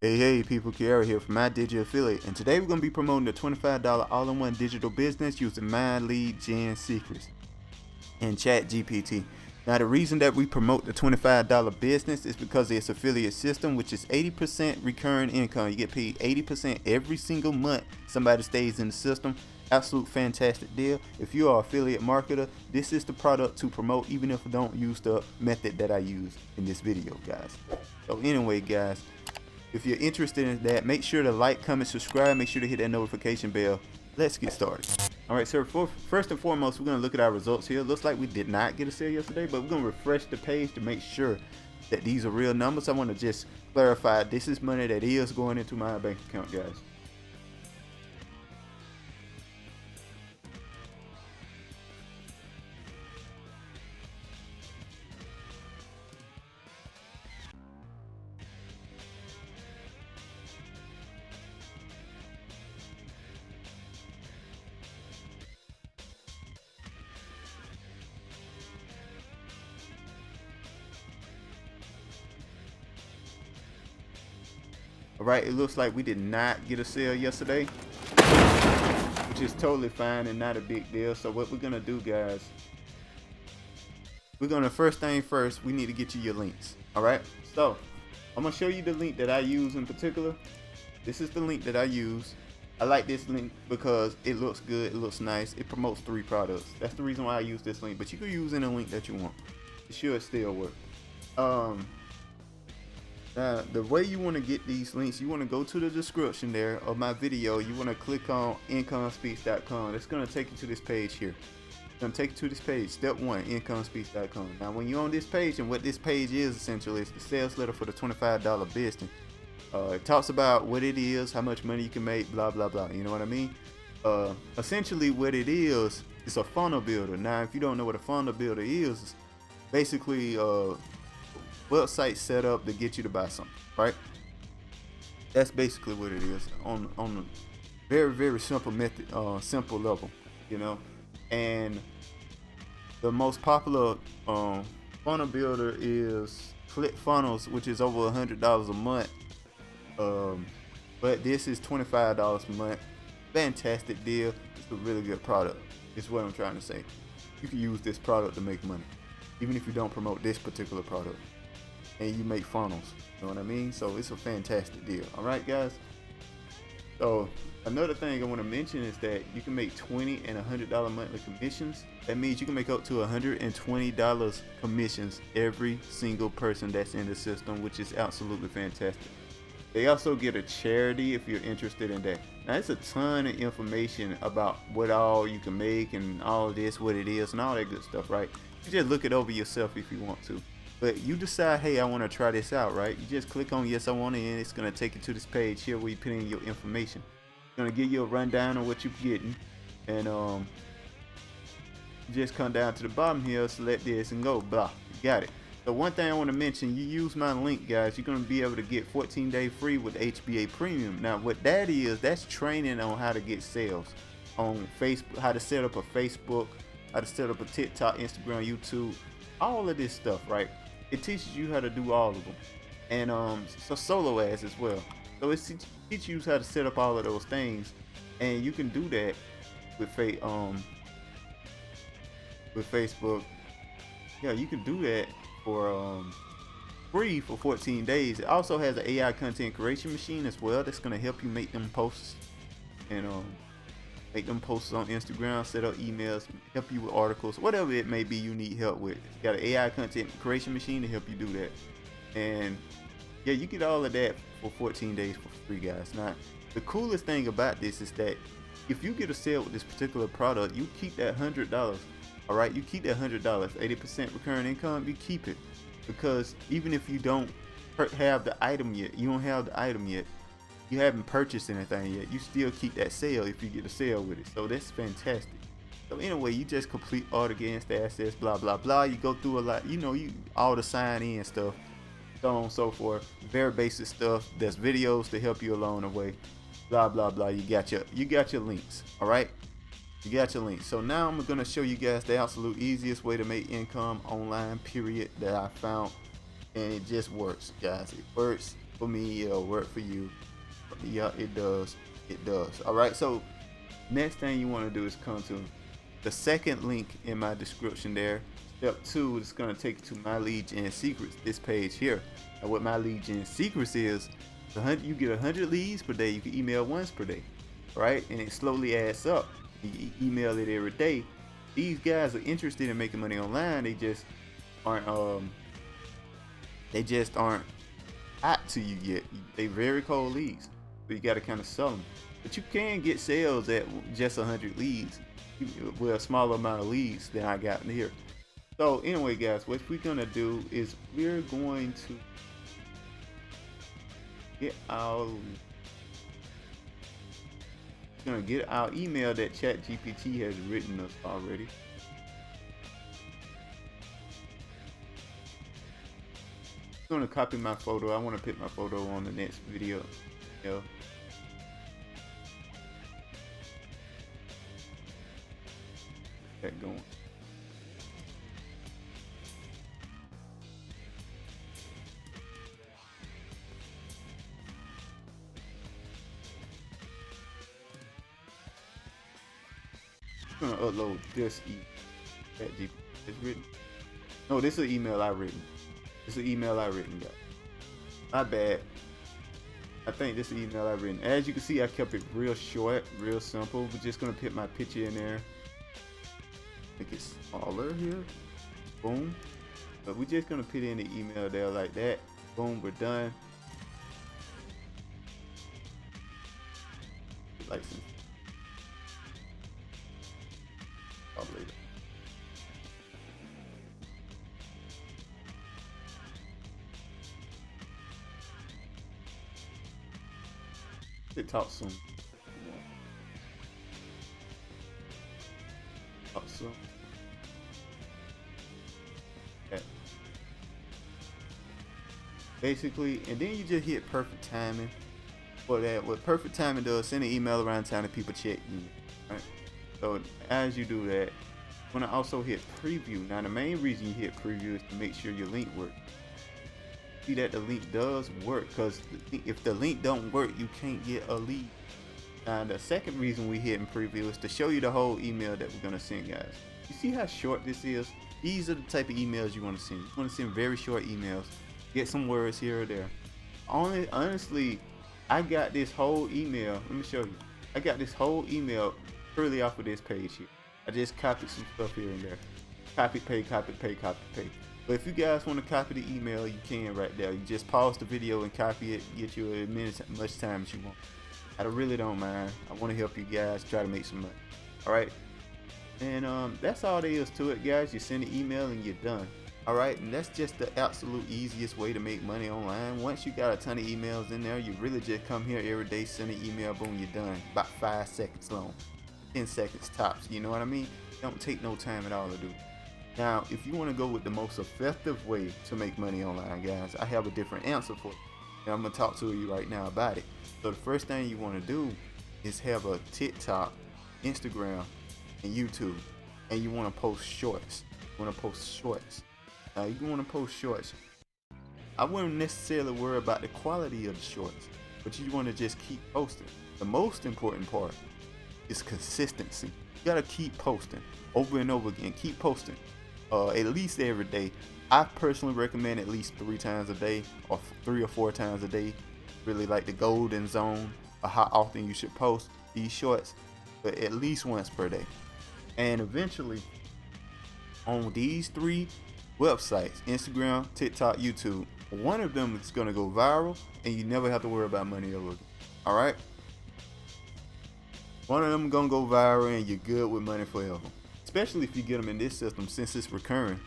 Hey people, Kiara here from My Digital Affiliate, and today we're going to be promoting the $25 all-in-one digital business using Mind Lead Gen Secrets and ChatGPT. Now the reason that we promote the $25 business is because it's affiliate system, which is 80% recurring income. You get paid 80% every single month somebody stays in the system. Absolute fantastic deal. If you are an affiliate marketer, this is the product to promote, even if you don't use the method that I use in this video, guys. So anyway, guys, if you're interested in that, make sure to like, comment, subscribe. Make sure to hit that notification bell. Let's get started. All right, so first and foremost, we're going to look at our results here. Looks like we did not get a sale yesterday, but we're going to refresh the page to make sure that these are real numbers. I want to just clarify, this is money that is going into my bank account, guys. All right, it looks like we did not get a sale yesterday, which is totally fine and not a big deal. So what we're gonna do, guys, we're gonna, first thing first, we need to get you your links. All right, so I'm gonna show you the link that I use in particular. This is the link that I use. I like this link because it looks good, it looks nice, it promotes 3 products. That's the reason why I use this link, but you can use any link that you want. It should still work. Now, the way you want to get these links, you want to go to the description there of my video. You want to click on incomespeaks.com. It's going to take you to this page here. It's going to take you to this page. Step 1, incomespeaks.com. Now, when you're on this page, and what this page is essentially is the sales letter for the $25 business. It talks about what it is, how much money you can make, blah, blah, blah. You know what I mean? Essentially, what it is, it's a funnel builder. Now, if you don't know what a funnel builder is, it's basically website set up to get you to buy something, right? That's basically what it is on a very, very simple method, simple level, you know. And the most popular funnel builder is ClickFunnels, which is over $100 a month. But this is $25 a month. Fantastic deal. It's a really good product. Is what I'm trying to say. You can use this product to make money, even if you don't promote this particular product, and you make funnels. You know what I mean? So it's a fantastic deal. All right, guys. So another thing I want to mention is that you can make $20 and $100 monthly commissions. That means you can make up to $120 commissions every single person that's in the system, which is absolutely fantastic. They also get a charity if you're interested in that. Now, it's a ton of information about what all you can make and all this, what it is, and all that good stuff, right? You just look it over yourself if you want to. But you decide, hey, I want to try this out, right? You just click on yes, I want it, and it's going to take you to this page here where you put in your information. It's going to give you a rundown of what you're getting. And you just come down to the bottom here, select this, and go, blah, you got it. So one thing I want to mention, you use my link, guys, you're going to be able to get 14-day free with HBA Premium. Now, what that is, that's training on how to get sales on Facebook, how to set up a Facebook, how to set up a TikTok, Instagram, YouTube, all of this stuff, right? It teaches you how to do all of them, and so solo ads as well. So it teaches you how to set up all of those things, and you can do that with Facebook. Yeah, you can do that for free for 14 days. It also has an AI content creation machine as well that's gonna help you make them posts and make them posts on Instagram, set up emails, help you with articles, whatever it may be you need help with. It's got an AI content creation machine to help you do that. And yeah, you get all of that for 14 days for free, guys. Now, the coolest thing about this is that if you get a sale with this particular product, you keep that $100. All right, you keep that $100, 80% recurring income, you keep it. Because even if you don't have the item yet, you haven't purchased anything yet, you still keep that sale if you get a sale with it. So that's fantastic. So anyway, you just complete all the against the assets, blah blah blah. You go through a lot, you know, all the sign in stuff, so on and so forth. Very basic stuff. There's videos to help you along the way, blah blah blah. You got your links. All right. You got your link. So now I'm gonna show you guys the absolute easiest way to make income online, period, that I found, and it just works, guys. It works for me. It'll work for you. Yeah, it does. It does. All right. So next thing you want to do is come to the second link in my description there. Step 2 is going to take you to my lead gen secrets, this page here. And what my lead gen secrets is, you get 100 leads per day. You can email once per day, right? And it slowly adds up. You email it every day. These guys are interested in making money online. They just aren't hot to you yet. They very cold leads, so you got to kind of sell them. But you can get sales at just 100 leads with a smaller amount of leads than I got in here. So anyway, guys, what we're gonna do is we're going to get our email that ChatGPT has written us already. I'm gonna copy my photo. I want to put my photo on the next video. That going. I'm gonna upload this email. It's written. No, this is an email I written. This is an email I written, guys. My bad. I think this is an email I written. As you can see, I kept it real short, real simple. We're just gonna put my picture in there. Make it smaller here. Boom. But we're just gonna put in the email there like that. Boom, we're done. License. Later. It talks soon. Talk soon. Okay. Basically, and then you just hit perfect timing. For that, what perfect timing does, send an email around town and people check you. Right? So as you do that, you want to also hit preview. Now the main reason you hit preview is to make sure your link works. See that the link does work, because if the link don't work, you can't get a lead. Now the second reason we hit in preview is to show you the whole email that we're gonna send, guys. You see how short this is? These are the type of emails you want to send. You want to send very short emails. Get some words here or there. Honestly, I got this whole email. Let me show you. I got this whole email purely off of this page here. I just copied some stuff here and there. Copy, paste, copy, paste, copy, paste. But if you guys want to copy the email, you can right there. You just pause the video and copy it. Get you as much time as you want. I really don't mind. I want to help you guys try to make some money. All right. And that's all there is to it, guys. You send an email and you're done. All right. And that's just the absolute easiest way to make money online. Once you got a ton of emails in there, you really just come here every day, send an email, boom, you're done. About 5 seconds long. 10 seconds tops. You know what I mean? Don't take no time at all to do. Now, if you want to go with the most effective way to make money online, guys, I have a different answer for you. And I'm going to talk to you right now about it. So the first thing you want to do is have a TikTok, Instagram, and YouTube. And you want to post shorts. You want to post shorts. Now, you want to post shorts. I wouldn't necessarily worry about the quality of the shorts, but you want to just keep posting. The most important part is consistency. You got to keep posting over and over again. Keep posting. At least every day. I personally recommend at least 3 times a day, or 3 or 4 times a day. Really like the golden zone of how often you should post these shorts, but at least once per day. And eventually, on these 3 websites, Instagram, TikTok, YouTube, one of them is gonna go viral, and you never have to worry about money ever again. All right. One of them gonna go viral, and you're good with money forever. Especially if you get them in this system, since it's recurring.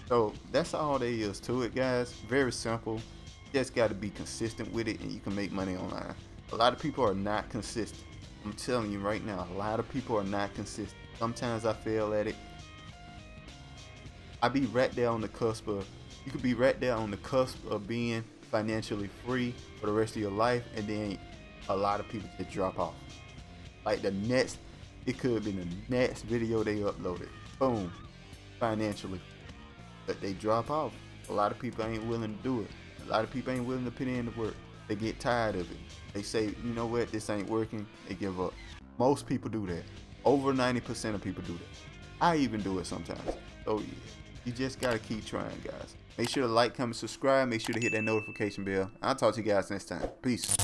So that's all there is to it, guys. Very simple. You just got to be consistent with it, and you can make money online. A lot of people are not consistent. I'm telling you right now, a lot of people are not consistent. Sometimes I fail at it. I be right there on the cusp of, you could be right there on the cusp of being financially free for the rest of your life, and then a lot of people just drop off. Like the next It could be the next video they uploaded. Boom. Financially. But they drop off. A lot of people ain't willing to do it. A lot of people ain't willing to put in the work. They get tired of it. They say, you know what, this ain't working. They give up. Most people do that. Over 90% of people do that. I even do it sometimes. So yeah, you just gotta keep trying, guys. Make sure to like, comment, subscribe. Make sure to hit that notification bell. I'll talk to you guys next time. Peace.